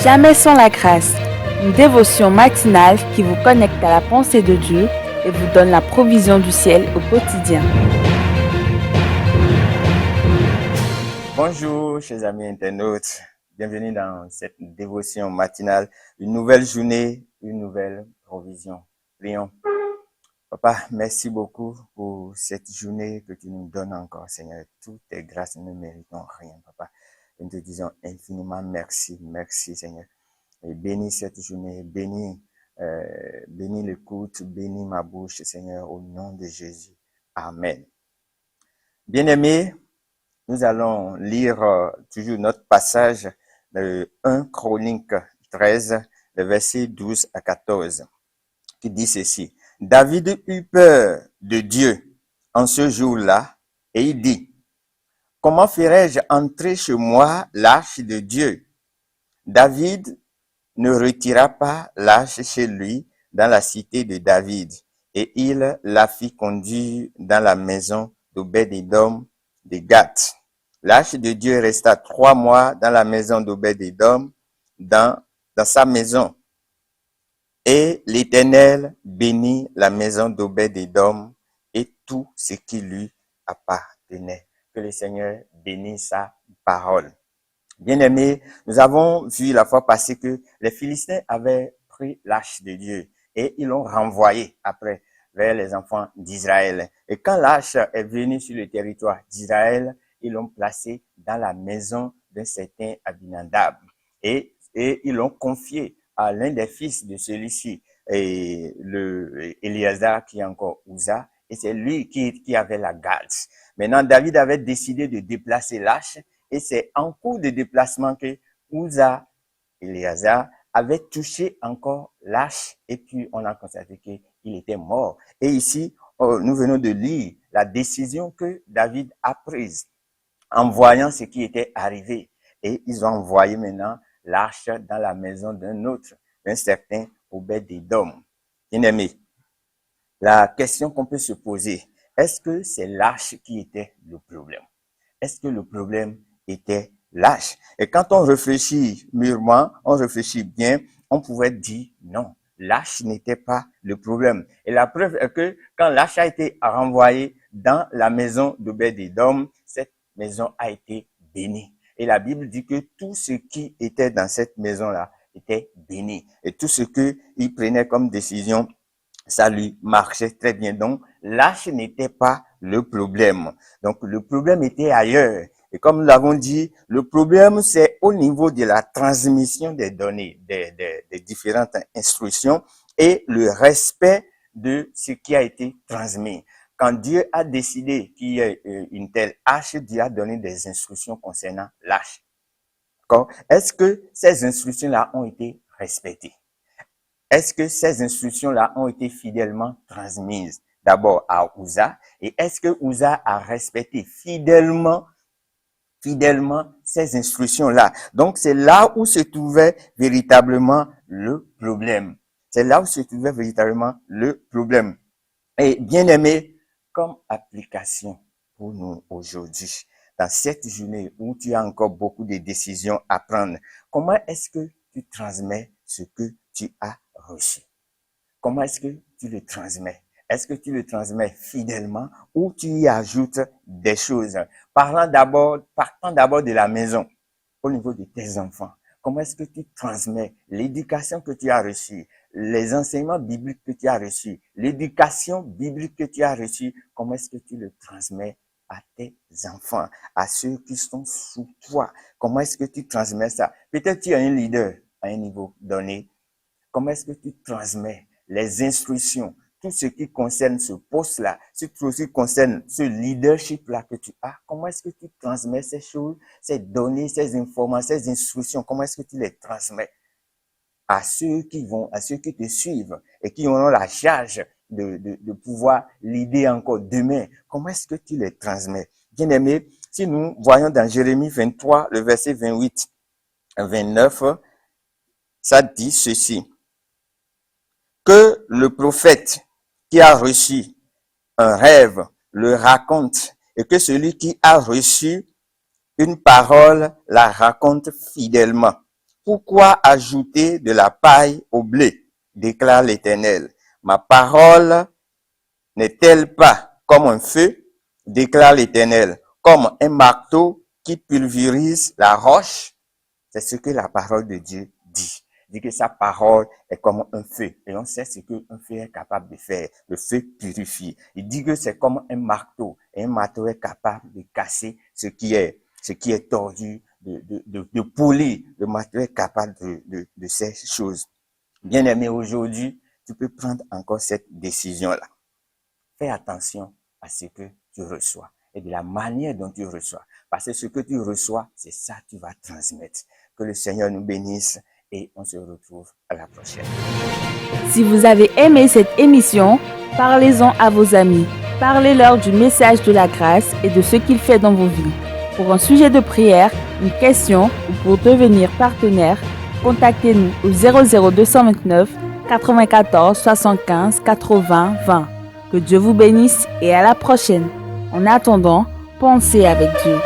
Jamais sans la grâce, une dévotion matinale qui vous connecte à la pensée de Dieu et vous donne la provision du ciel au quotidien. Bonjour, chers amis internautes. Bienvenue dans cette dévotion matinale. Une nouvelle journée, une nouvelle provision. Prions. Papa, merci beaucoup pour cette journée que tu nous donnes encore, Seigneur. Toutes tes grâces, nous ne méritons rien, Papa. Et nous te disons infiniment merci, merci, Seigneur. Et bénis cette journée, bénis l'écoute, bénis ma bouche, Seigneur, au nom de Jésus. Amen. Bien-aimés, nous allons lire toujours notre passage de 1 Chronique 13, le verset 12 à 14, qui dit ceci. David eut peur de Dieu en ce jour-là et il dit, comment ferais-je entrer chez moi l'arche de Dieu? David ne retira pas l'arche chez lui dans la cité de David et il la fit conduire dans la maison d'Obed-Édom de Gath. L'arche de Dieu resta 3 mois dans la maison d'Obed-Édom, dans sa maison. Et l'Éternel bénit la maison d'Obed-Édom et tout ce qui lui appartenait. Que le Seigneur bénisse sa parole. Bien-aimés, nous avons vu la fois passée que les Philistins avaient pris l'arche de Dieu et ils l'ont renvoyé après vers les enfants d'Israël. Et quand l'arche est venue sur le territoire d'Israël, ils l'ont placée dans la maison d'un certain Abinadab. Et ils l'ont confié à l'un des fils de celui-ci, et Éléazar qui est encore Uza, et c'est lui qui avait la garde. Maintenant, David avait décidé de déplacer l'arche, et c'est en cours de déplacement que Uza, Éléazar, avait touché encore l'arche, et puis on a constaté qu'il était mort. Et ici, nous venons de lire la décision que David a prise en voyant ce qui était arrivé. Et ils ont envoyé maintenant l'arche dans la maison d'un certain Obed-Édom. Bien-aimé, la question qu'on peut se poser, est-ce que c'est l'arche qui était le problème? Est-ce que le problème était l'arche? Et quand on réfléchit mûrement, on réfléchit bien, on pouvait dire non, l'arche n'était pas le problème. Et la preuve est que quand l'arche a été renvoyée dans la maison d'Obed-Édom, cette maison a été bénie. Et la Bible dit que tout ce qui était dans cette maison-là était béni. Et tout ce qu'il prenait comme décision, ça lui marchait très bien. Donc, l'arche n'était pas le problème. Donc, le problème était ailleurs. Et comme nous l'avons dit, le problème, c'est au niveau de la transmission des données, des différentes instructions et le respect de ce qui a été transmis. Quand Dieu a décidé qu'il y ait une telle arche, Dieu a donné des instructions concernant l'arche. Est-ce que ces instructions-là ont été respectées? Est-ce que ces instructions-là ont été fidèlement transmises d'abord à Uza? Et est-ce que Uza a respecté fidèlement ces instructions-là? Donc, c'est là où se trouvait véritablement le problème. C'est là où se trouvait véritablement le problème. Et bien aimé, comme application pour nous aujourd'hui, dans cette journée où tu as encore beaucoup de décisions à prendre, comment est-ce que tu transmets ce que tu as reçu? Comment est-ce que tu le transmets? Est-ce que tu le transmets fidèlement ou tu y ajoutes des choses? Partant d'abord de la maison, au niveau de tes enfants. Comment est-ce que tu transmets l'éducation que tu as reçue, les enseignements bibliques que tu as reçus, l'éducation biblique que tu as reçue, comment est-ce que tu le transmets à tes enfants, à ceux qui sont sous toi? Comment est-ce que tu transmets ça? Peut-être tu es un leader à un niveau donné. Comment est-ce que tu transmets les instructions, tout ce qui concerne ce poste-là, tout ce qui concerne ce leadership-là que tu as? Comment est-ce que tu transmets ces choses, ces données, ces informations, ces instructions? Comment est-ce que tu les transmets à ceux qui te suivent et qui auront la charge de pouvoir l'aider encore demain? Comment est-ce que tu les transmets? Bien aimé, si nous voyons dans Jérémie 23, le verset 28, 29, ça dit ceci. Que le prophète qui a reçu un rêve le raconte et que celui qui a reçu une parole la raconte fidèlement. pourquoi ajouter de la paille au blé, déclare l'Éternel. Ma parole n'est-elle pas comme un feu, déclare l'Éternel, comme un marteau qui pulvérise la roche? C'est ce que la parole de Dieu dit. Il dit que sa parole est comme un feu. Et on sait ce qu'un feu est capable de faire. Le feu purifie. Il dit que c'est comme un marteau. Et un marteau est capable de casser ce qui est tordu, de polir. Le marteau est capable de ces choses. Bien aimé, aujourd'hui, tu peux prendre encore cette décision-là. Fais attention à ce que tu reçois et de la manière dont tu reçois. Parce que ce que tu reçois, c'est ça que tu vas transmettre. Que le Seigneur nous bénisse et on se retrouve à la prochaine. Si vous avez aimé cette émission, parlez-en à vos amis. Parlez-leur du message de la grâce et de ce qu'il fait dans vos vies. Pour un sujet de prière, une question ou pour devenir partenaire, contactez-nous au 00229 94 75 80 20. Que Dieu vous bénisse et à la prochaine. En attendant, pensez avec Dieu.